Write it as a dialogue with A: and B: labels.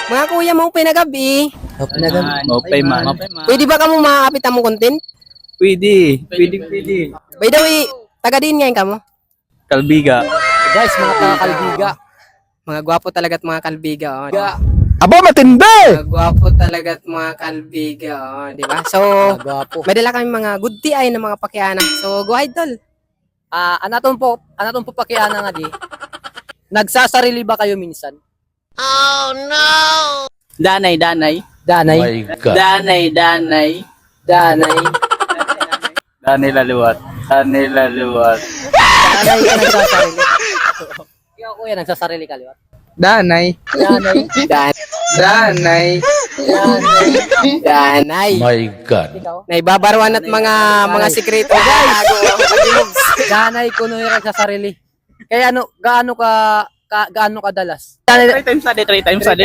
A: Mga kuya mo pinagabi.
B: Mopay man.
A: Pwede ba kamo makakapit mo content?
B: Pwede.
A: By the way, taga din ngayon kamo.
B: Kalbiga.
A: Guys, mga taga-Kalbiga. Mga gwapo talaga at mga Kalbiga. Oh.
C: Aba, matindi!
A: Mga gwapo talaga at mga Kalbiga. Oh, di ba? So, may dala kami mga good TI na mga pakiana. So, go ahead, tol.
D: Anaton po pakiana nga di. Nagsasarili ba kayo minsan?
B: Danay.
D: Danay.
C: My God.
B: Danay.
D: Danay.
B: Danay laluwat.
D: Danay ka nagsasarili. Ikaw kuya, nagsasarili ka liwat.
C: Danay.
D: Danay.
C: Danay.
A: Danay.
C: My God.
D: Ikaw?
A: Naibabaruan at mga sikreto. Guys,
D: Danay kuno yung nagsasarili. Kaya gaano kadalas?
B: Three times a day.